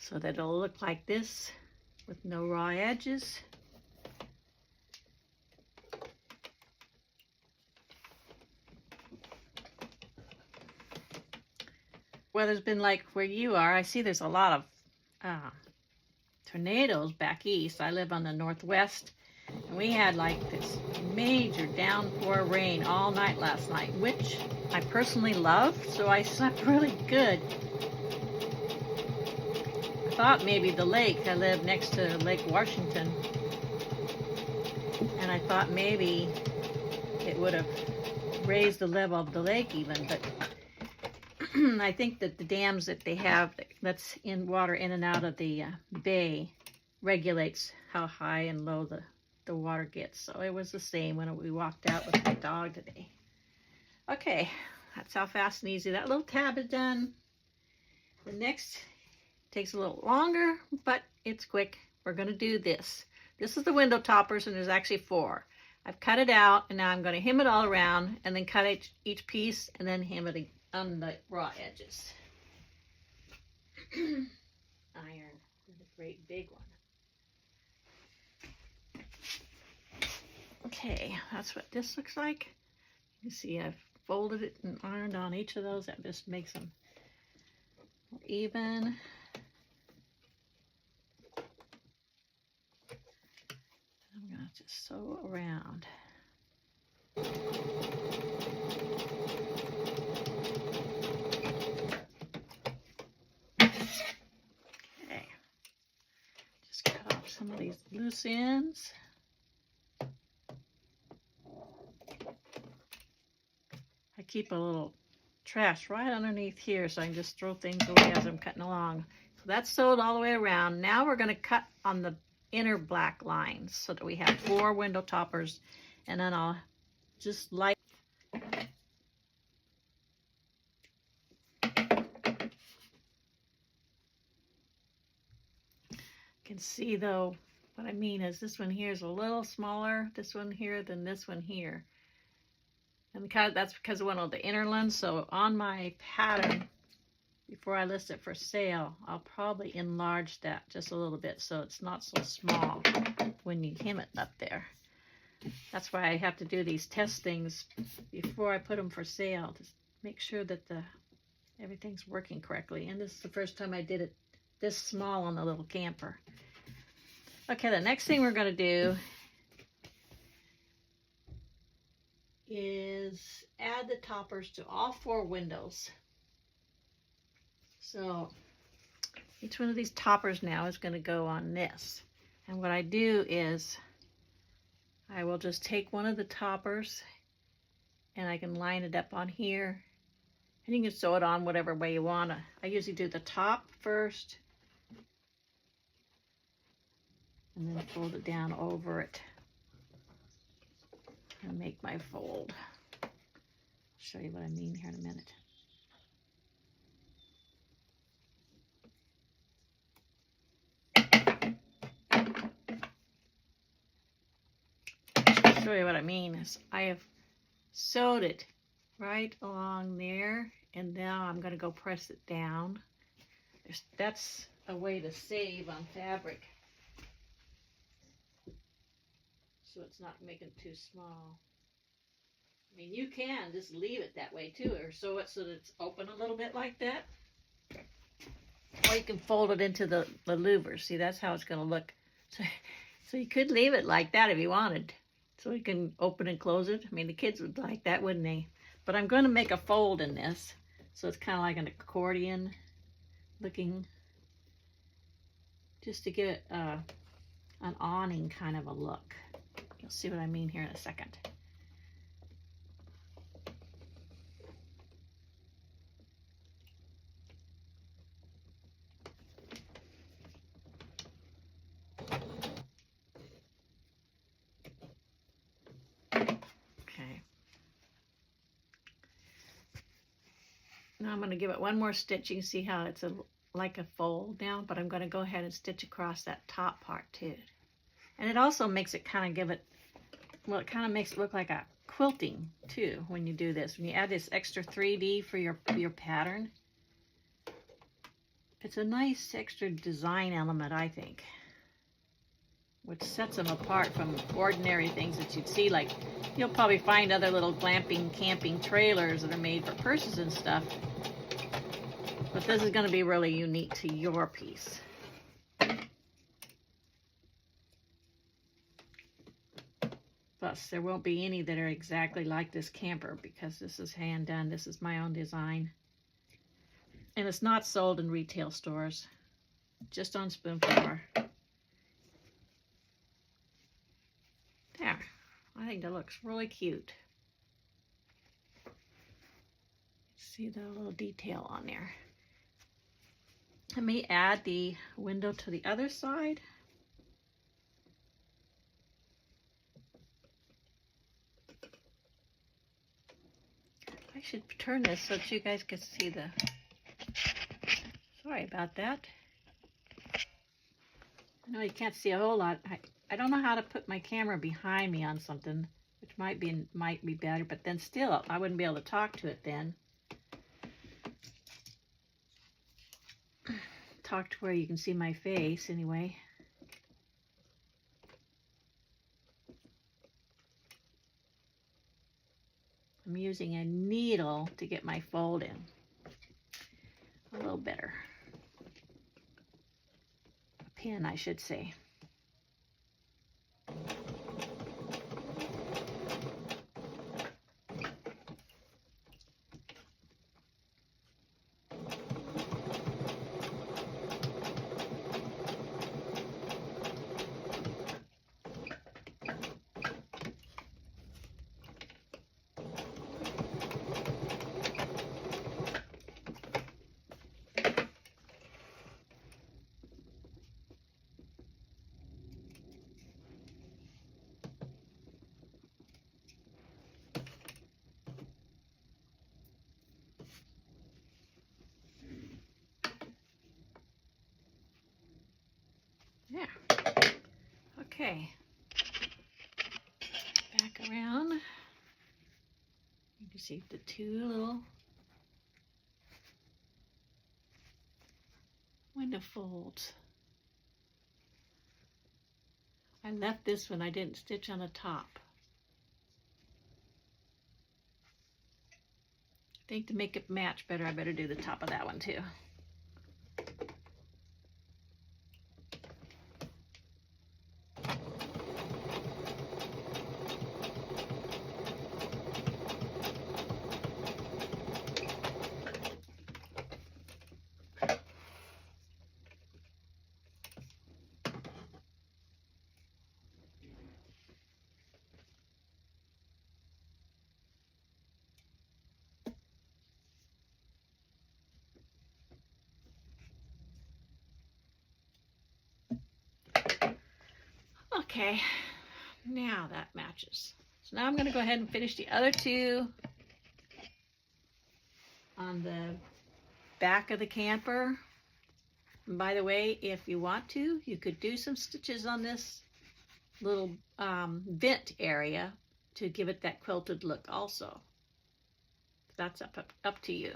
so that it'll look like this with no raw edges. Weather's been like where you are. I see there's a lot of tornadoes back east. I live on the northwest, and we had like this major downpour rain all night last night, which I personally love, so I slept really good. I thought maybe the lake, I live next to Lake Washington, and I thought maybe it would have raised the level of the lake even, but I think that the dams that they have that's in water in and out of the bay regulates how high and low the water gets. So it was the same when we walked out with my dog today. Okay, that's how fast and easy that little tab is done. The next takes a little longer, but it's quick. We're going to do this. This is the window toppers, and there's actually 4. I've cut it out, and now I'm going to hem it all around, and then cut each piece, and then hem it on the raw edges. Iron is a great big one. Okay, that's what this looks like. You see I've folded it and ironed on each of those. That just makes them more even. I'm going to just sew around. Okay, just cut off some of these loose ends. I keep a little trash right underneath here so I can just throw things away as I'm cutting along. So that's sewed all the way around. Now we're going to cut on the inner black lines so that we have 4 window toppers, and then I'll just light. You can see though, what I mean is this one here is a little smaller, this one here, than this one here. And that's because of one of the inner ones. So on my pattern, before I list it for sale, I'll probably enlarge that just a little bit so it's not so small when you hem it up there. That's why I have to do these test things before I put them for sale, to make sure that everything's working correctly. And this is the first time I did it this small on the little camper. Okay, the next thing we're going to do is add the toppers to all 4 windows. So each one of these toppers now is going to go on this. And what I do is I will just take one of the toppers and I can line it up on here. And you can sew it on whatever way you want to. I usually do the top first and then fold it down over it and make my fold. I'll show you what I mean here in a minute. I'll show you what I mean is I have sewed it right along there, and now I'm going to go press it down. That's a way to save on fabric, so it's not making it too small. I mean, you can just leave it that way too, or sew it so that it's open a little bit like that. Or you can fold it into the louvers. See, that's how it's going to look. So you could leave it like that if you wanted. So you can open and close it. I mean, the kids would like that, wouldn't they? But I'm going to make a fold in this. So it's kind of like an accordion looking, just to give it an awning kind of a look. You'll see what I mean here in a second. Okay. Now I'm going to give it one more stitch. You can see how it's like a fold now, but I'm going to go ahead and stitch across that top part too. And it also makes it kind of give it, well, it kind of makes it look like a quilting too when you do this. When you add this extra 3D for your pattern, It's a nice extra design element, I think, which sets them apart from ordinary things that you'd see. Like, you'll probably find other little glamping, camping trailers that are made for purses and stuff, but this is going to be really unique to your piece. Plus, there won't be any that are exactly like this camper because this is hand done. This is my own design. And it's not sold in retail stores, just on Spoonflower. There, I think that looks really cute. See the little detail on there. Let me add the window to the other side. I should turn this so that you guys can see the... Sorry about that. I know you can't see a whole lot. I don't know how to put my camera behind me on something, which might be better, but then still, I wouldn't be able to talk to it then. Talk to where you can see my face, anyway. I'm using a needle to get my fold in a little better. A pin, I should say. Yeah. Okay. Back around. You can see the two little window folds. I left this one, I didn't stitch on the top. I think to make it match better, I better do the top of that one too. Okay, now that matches. So now I'm going to go ahead and finish the other two on the back of the camper. And by the way, if you want to, you could do some stitches on this little vent area to give it that quilted look also. That's up to you.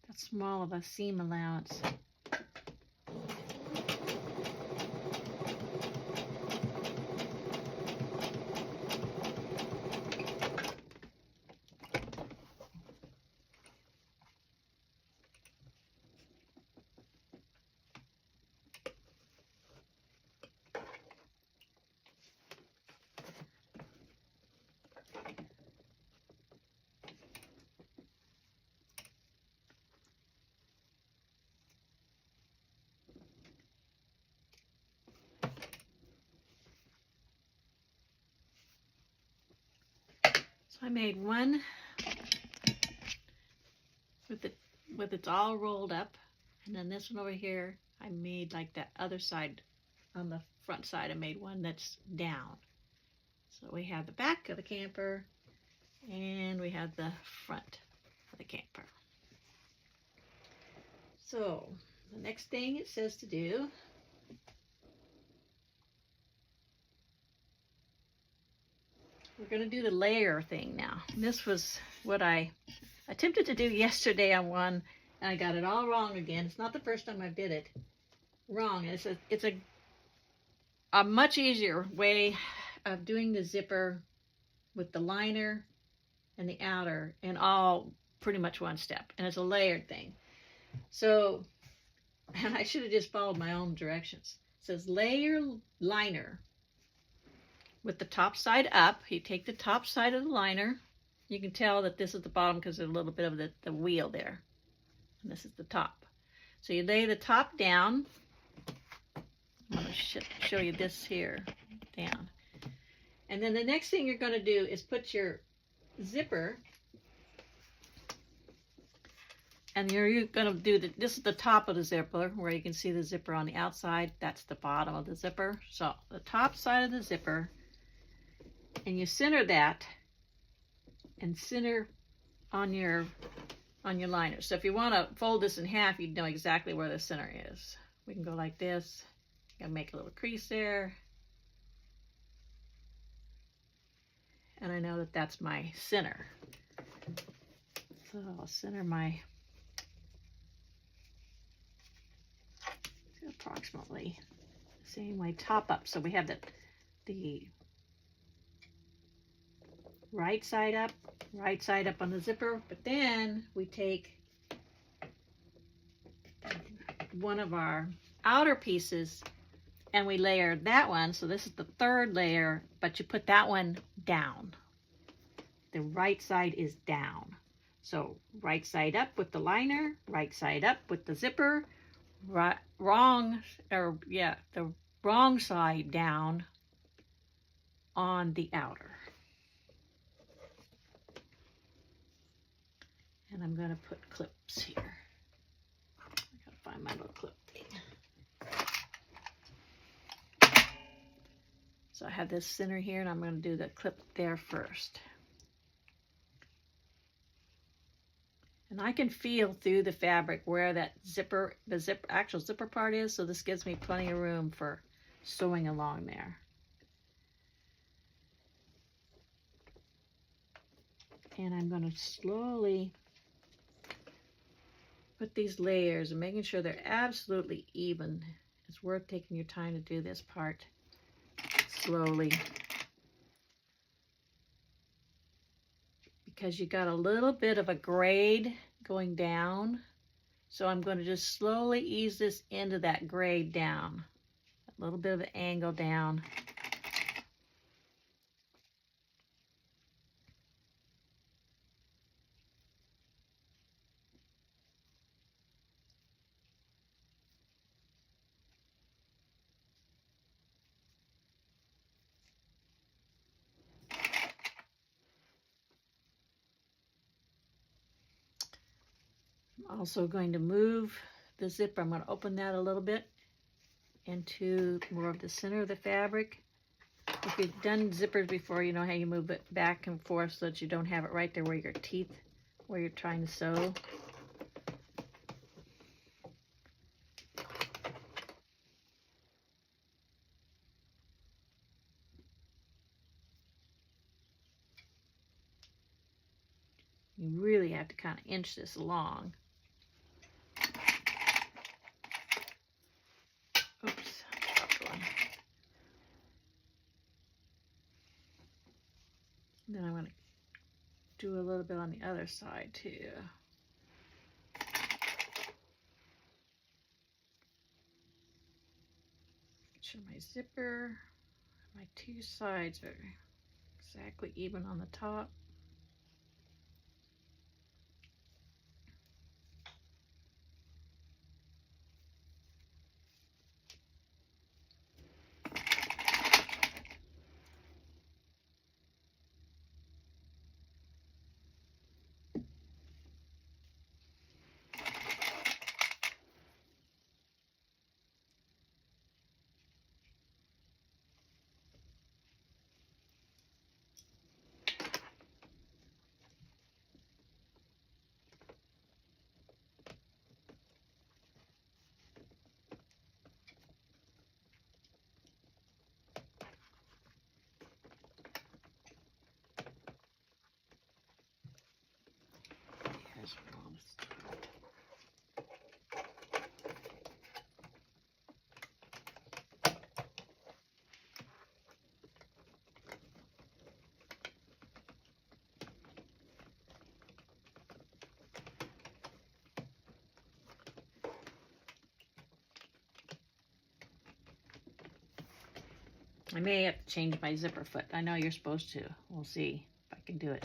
That's small of a seam allowance. I made one with it's all rolled up, and then this one over here I made like that other side. On the front side I made one that's down. So we have the back of the camper and we have the front of the camper. So the next thing it says to do we're going to do the layer thing now. And this was what I attempted to do yesterday on one, and I got it all wrong again. It's not the first time I did it wrong. It's a much easier way of doing the zipper with the liner and the outer and all pretty much one step. And it's a layered thing. So, and I should have just followed my own directions. It says layer liner with the top side up. You take the top side of the liner. You can tell that this is the bottom because there's a little bit of the wheel there. And this is the top. So you lay the top down. I'm going to show you this here down. And then the next thing you're going to do is put your zipper, and you're going to do this is the top of the zipper where you can see the zipper on the outside. That's the bottom of the zipper. So the top side of the zipper, and you center that and center on your liner. So if you want to fold this in half, you know exactly where the center is. We can go like this. Gotta make a little crease there. And I know that that's my center. So I'll center my approximately the same way, top up. So we have the right side up on the zipper, but then we take one of our outer pieces and we layer that one. So this is the third layer, but you put that one down. The right side is down. So right side up with the liner, right side up with the zipper, the wrong side down on the outer. And I'm going to put clips here. I gotta find my little clip thing. So I have this center here, and I'm going to do the clip there first. And I can feel through the fabric where that actual zipper part is, so this gives me plenty of room for sewing along there. And I'm going to slowly put these layers and making sure they're absolutely even. It's worth taking your time to do this part slowly, because you got a little bit of a grade going down. So I'm going to just slowly ease this into that grade down, a little bit of an angle down. I'm also going to move the zipper. I'm going to open that a little bit into more of the center of the fabric. If you've done zippers before, you know how you move it back and forth so that you don't have it right there where your teeth, where you're trying to sew. You really have to kind of inch this along. Oops, then I'm going to do a little bit on the other side too. Make sure my zipper, my two sides are exactly even on the top. I may have to change my zipper foot. I know you're supposed to. We'll see if I can do it.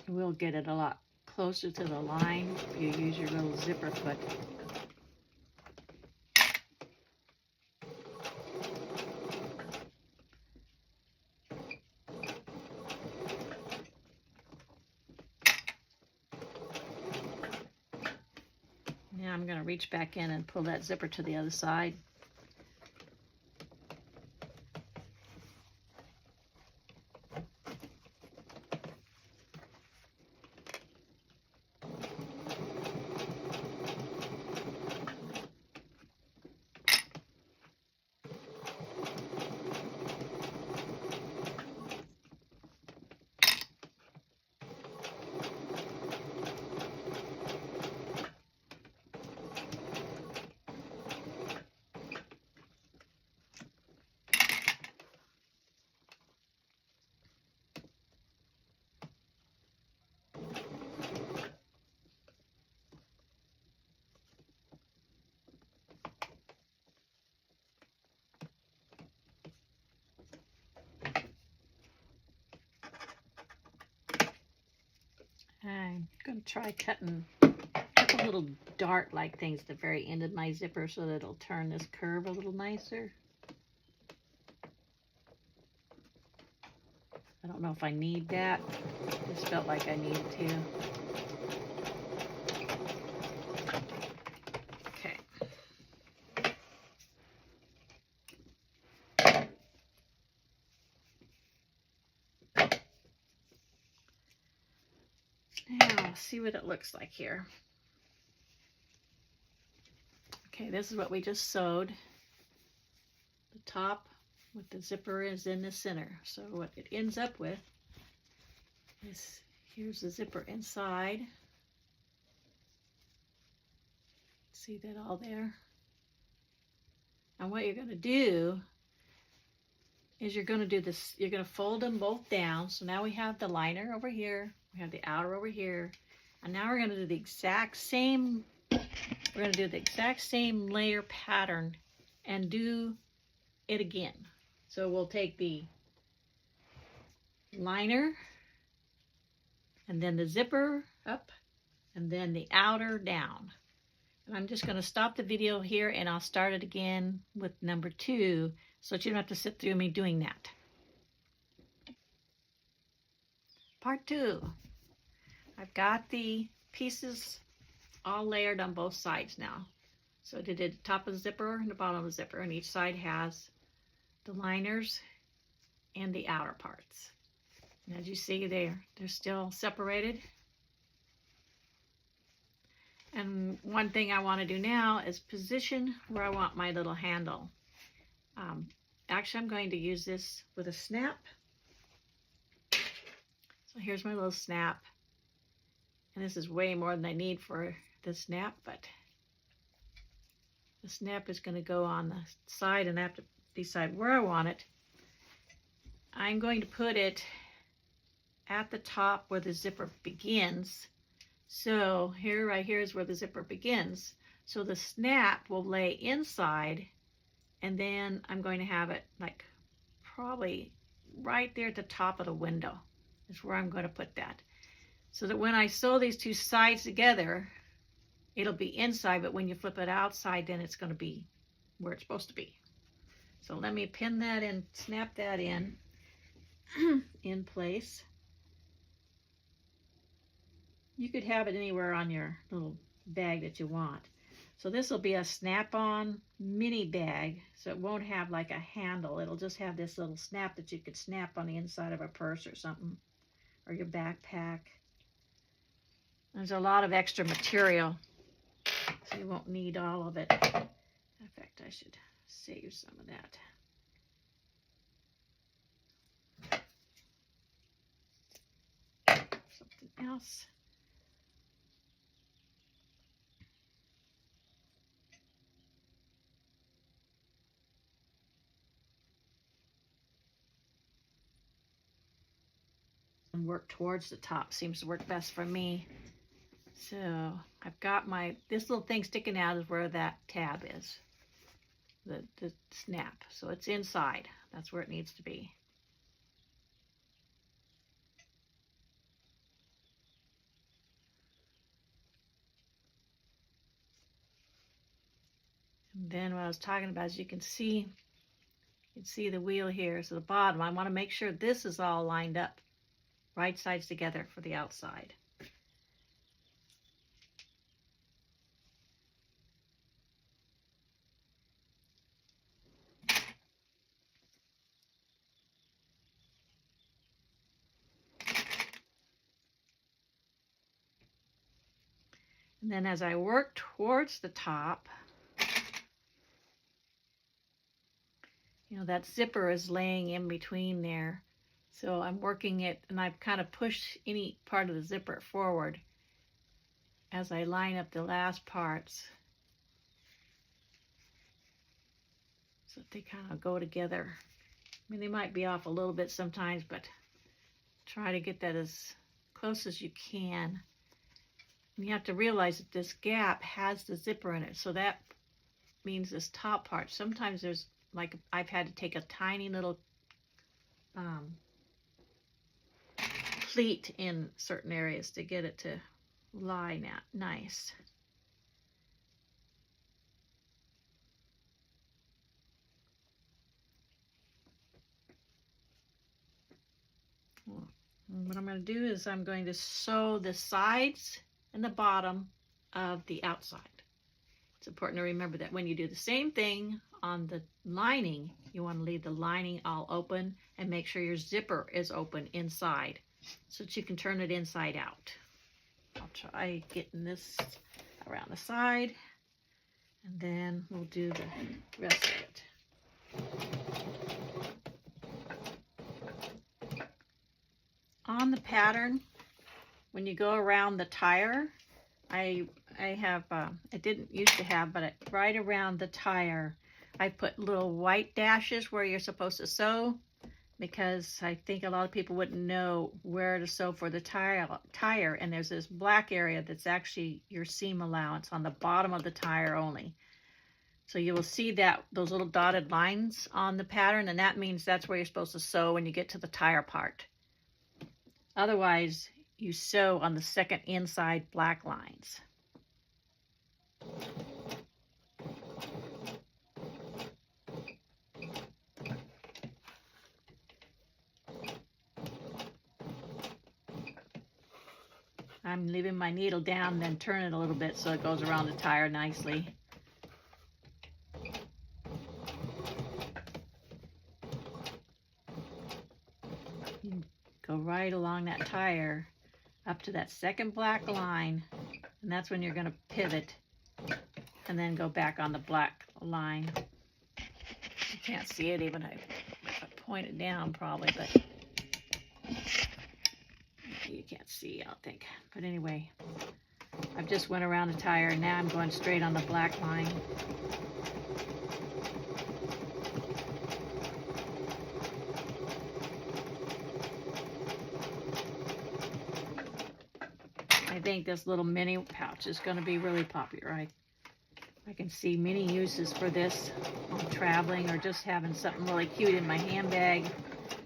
We'll get it a lot closer to the line if you use your little zipper foot. Now I'm going to reach back in and pull that zipper to the other side. I'm going to try cutting a little dart-like things at the very end of my zipper so that it'll turn this curve a little nicer. I don't know if I need that. Just felt like I needed to. Okay. Now, see what it looks like here. Okay, this is what we just sewed. The top with the zipper is in the center. So what it ends up with is, here's the zipper inside. See that all there? And what you're going to do is you're going to do this, you're going to fold them both down. So now we have the liner over here, we have the outer over here, and now we're going to do the exact same, we're going to do the exact same layer pattern and do it again. So we'll take the liner and then the zipper up and then the outer down. And I'm just going to stop the video here and I'll start it again with number 2 so that you don't have to sit through me doing that. Part 2. I've got the pieces all layered on both sides now. So I did the top of the zipper and the bottom of the zipper, and each side has the liners and the outer parts. And as you see, they're still separated. And one thing I want to do now is position where I want my little handle. Actually, I'm going to use this with a snap. So here's my little snap. And this is way more than I need for the snap, but the snap is going to go on the side and I have to decide where I want it. I'm going to put it at the top where the zipper begins. So here, right here is where the zipper begins. So the snap will lay inside, and then I'm going to have it like probably right there at the top of the window is where I'm going to put that. So that when I sew these two sides together, it'll be inside, but when you flip it outside, then it's going to be where it's supposed to be. So let me pin that and snap that in place. You could have it anywhere on your little bag that you want. So this will be a snap-on mini bag, so it won't have like a handle. It'll just have this little snap that you could snap on the inside of a purse or something, or your backpack. There's a lot of extra material, so you won't need all of it. In fact, I should save some of that. Something else. and work towards the top. Seems to work best for me. So I've got this little thing sticking out is where that tab is, the snap. So it's inside. That's where it needs to be. And then what I was talking about is you can see the wheel here. So the bottom, I want to make sure this is all lined up, right sides together for the outside. And then as I work towards the top, you know, that zipper is laying in between there. So I'm working it, and I've kind of pushed any part of the zipper forward as I line up the last parts, so that they kind of go together. I mean, they might be off a little bit sometimes, but try to get that as close as you can. And you have to realize that this gap has the zipper in it, so that means this top part. Sometimes there's, like, I've had to take a tiny little pleat in certain areas to get it to lie nice. What I'm going to do is I'm going to sew the sides and the bottom of the outside. It's important to remember that when you do the same thing on the lining, you want to leave the lining all open and make sure your zipper is open inside so that you can turn it inside out. I'll try getting this around the side, and then we'll do the rest of it. On the pattern, when you go around the tire, I have, I didn't used to have, but right around the tire, I put little white dashes where you're supposed to sew, because I think a lot of people wouldn't know where to sew for the tire, and there's this black area that's actually your seam allowance on the bottom of the tire only. So you will see that those little dotted lines on the pattern, and that means that's where you're supposed to sew when you get to the tire part. Otherwise, you sew on the second inside black lines. I'm leaving my needle down, then turn it a little bit so it goes around the tire nicely. You go right along that tire up to that second black line, and that's when you're going to pivot and then go back on the black line. You can't see it even if I point it down probably, but you can't see, I don't think. But anyway, I've just went around the tire, and now I'm going straight on the black line. I think this little mini pouch is going to be really popular. I can see many uses for this on traveling, or just having something really cute in my handbag,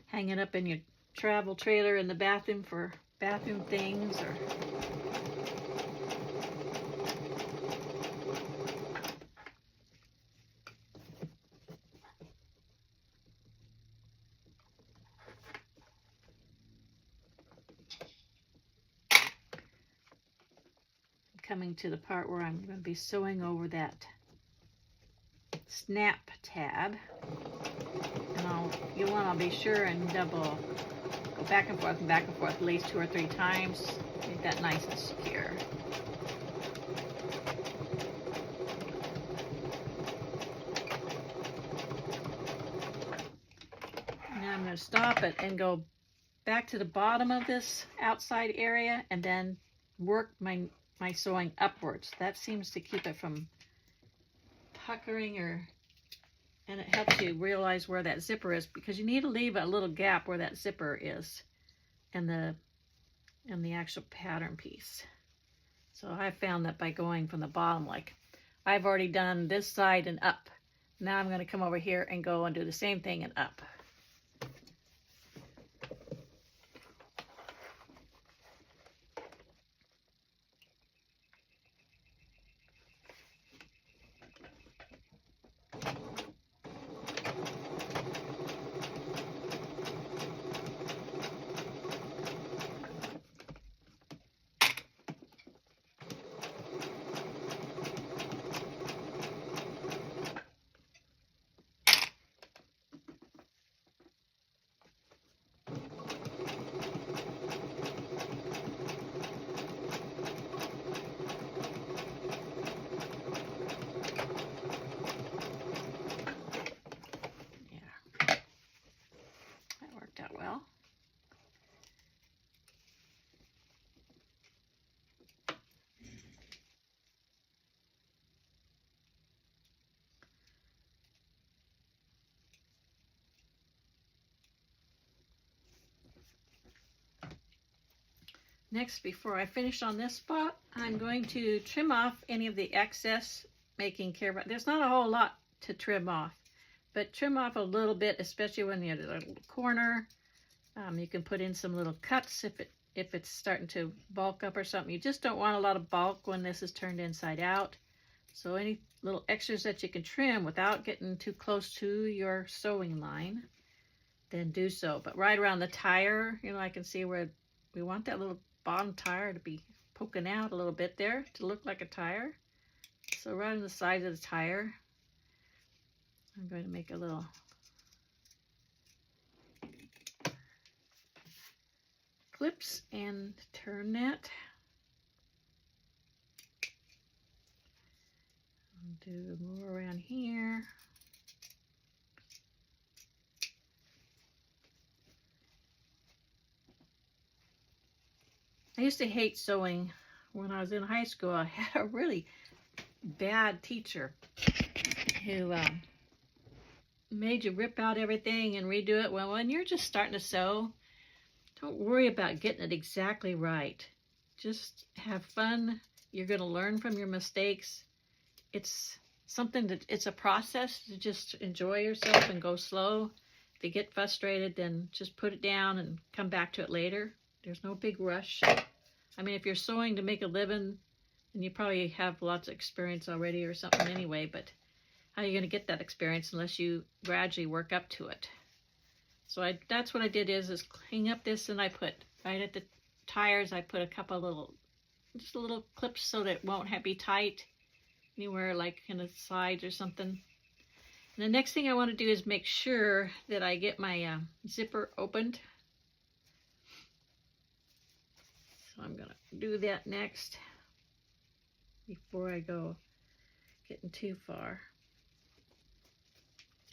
hanging up in your travel trailer in the bathroom for bathroom things, or coming to the part where I'm going to be sewing over that snap tab, and I'll be sure and double go back and forth at least 2 or 3 times. Make that nice and secure. Now I'm going to stop it and go back to the bottom of this outside area, and then work my sewing upwards. That seems to keep it from puckering, and it helps you realize where that zipper is, because you need to leave a little gap where that zipper is, and the and the actual pattern piece. So I found that by going from the bottom, like I've already done this side and up. Now I'm going to come over here and go and do the same thing and up. Out well. Next, before I finish on this spot, I'm going to trim off any of the excess, making care of it. There's not a whole lot to trim off, but trim off a little bit, especially when you're at a little corner. You can put in some little cuts if it's starting to bulk up or something. You just don't want a lot of bulk when this is turned inside out. So any little extras that you can trim without getting too close to your sewing line, then do so. But right around the tire, you know, I can see where we want that little bottom tire to be poking out a little bit there to look like a tire. So right on the side of the tire, I'm going to make a little clips and turn that. I'll do more around here. I used to hate sewing. When I was in high school, I had a really bad teacher who made you rip out everything and redo it. Well, when you're just starting to sew, don't worry about getting it exactly right. Just have fun. You're going to learn from your mistakes. It's something that it's a process to just enjoy yourself and go slow. If you get frustrated, then just put it down and come back to it later. There's no big rush. I mean, if you're sewing to make a living, then you probably have lots of experience already or something anyway, but how are you going to get that experience unless you gradually work up to it? So that's what I did is clean up this, and I put right at the tires, I put a couple little, just little clips so that it won't be tight anywhere like in the sides or something. And the next thing I want to do is make sure that I get my zipper opened. So I'm going to do that next before I go getting too far.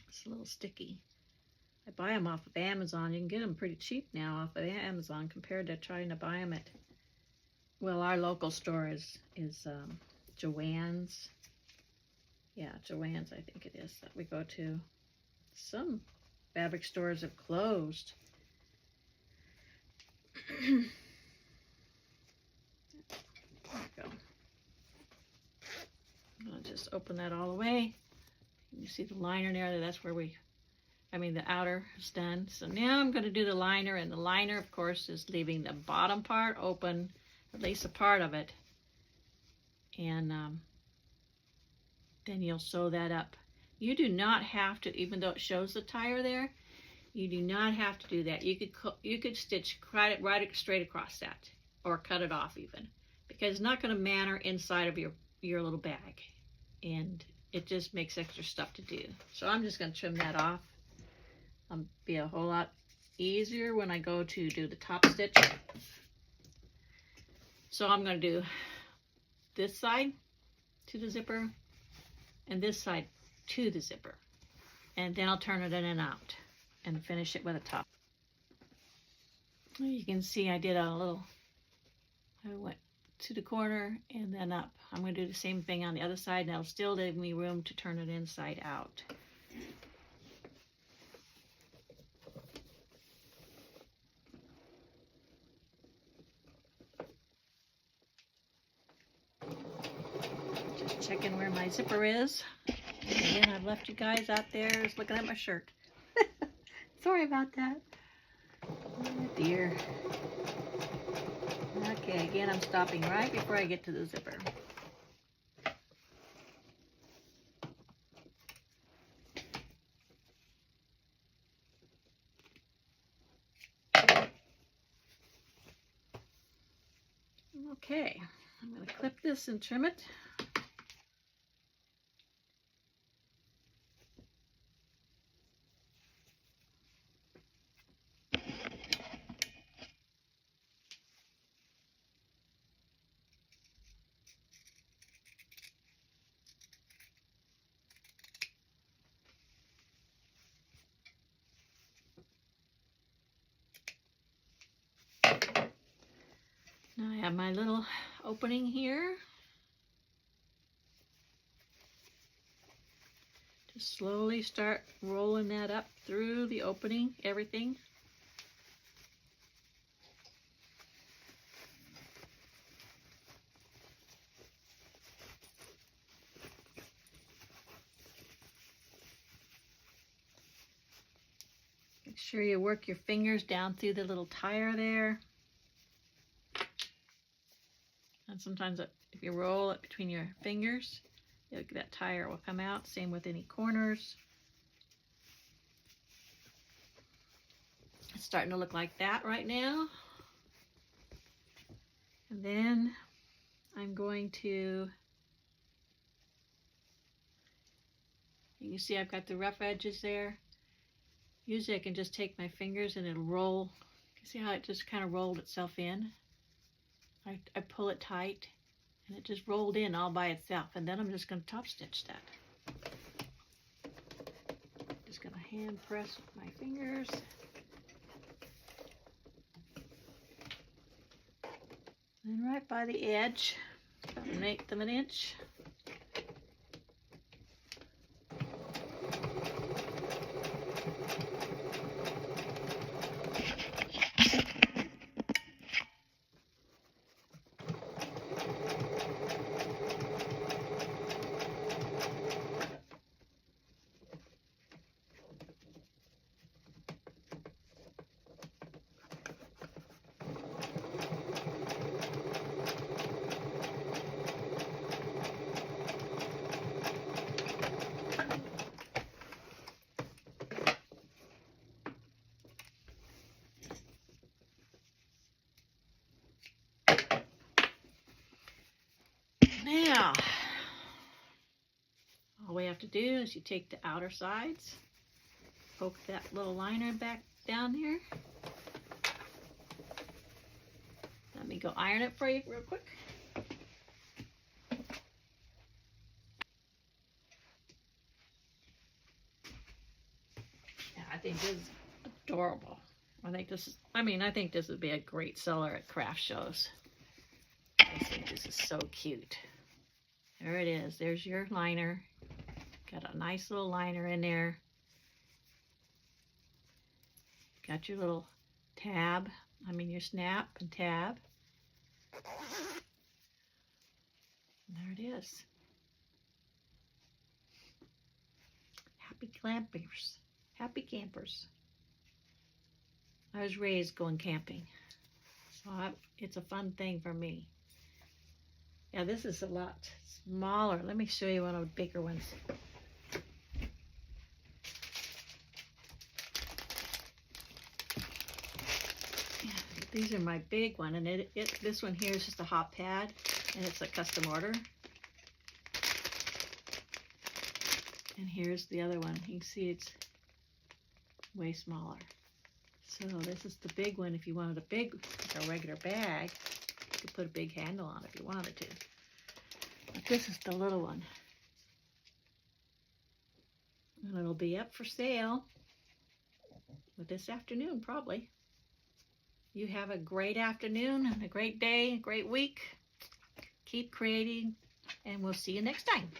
It's a little sticky. I buy them off of Amazon. You can get them pretty cheap now off of Amazon compared to trying to buy them at, well, our local store is Joann's. Yeah, Joann's, I think it is, that we go to. Some fabric stores have closed. There we go. I'm going to just open that all the way. You see the liner there, that's where the outer is done. So now I'm going to do the liner, and the liner, of course, is leaving the bottom part open, at least a part of it. And then you'll sew that up. You do not have to, even though it shows the tire there, you do not have to do that. You could stitch right straight across that, or cut it off even, because it's not going to matter inside of your little bag, and it just makes extra stuff to do. So I'm just going to trim that off. Be a whole lot easier when I go to do the top stitch. So I'm going to do this side to the zipper and this side to the zipper, and then I'll turn it in and out and finish it with a top. You can see I went to the corner and then up. I'm going to do the same thing on the other side, and that'll still leave me room to turn it inside out. checking where my zipper is. Again, I've left you guys out there just looking at my shirt. Sorry about that. Oh dear. Okay, again, I'm stopping right before I get to the zipper. Okay, I'm going to clip this and trim it. Now I have my little opening here. Just slowly start rolling that up through the opening, everything. Make sure you work your fingers down through the little tire there. And sometimes if you roll it between your fingers, that tire will come out. Same with any corners. It's starting to look like that right now. And then I'm going to, you can see I've got the rough edges there. Usually I can just take my fingers and it'll roll. You see how it just kind of rolled itself in? I pull it tight and it just rolled in all by itself, and then I'm just going to top stitch that. Just going to hand press with my fingers. And right by the edge, about 1/8 of an inch. Now, all we have to do is you take the outer sides, poke that little liner back down here. Let me go iron it for you real quick. Yeah, I think this is adorable. I think this would be a great seller at craft shows. I think this is so cute. There it is. There's your liner. Got a nice little liner in there. Got your little tab. Your snap and tab. And there it is. Happy campers. Happy campers. I was raised going camping, so it's a fun thing for me. Yeah, this is a lot smaller. Let me show you one of the bigger ones. Yeah, these are my big one, and this one here is just a hot pad, and it's a custom order. And here's the other one. You can see it's way smaller. So this is the big one. If you wanted like a regular bag, you could put a big handle on it if you wanted to. But this is the little one. And it'll be up for sale this afternoon, probably. You have a great afternoon and a great day, a great week. Keep creating, and we'll see you next time.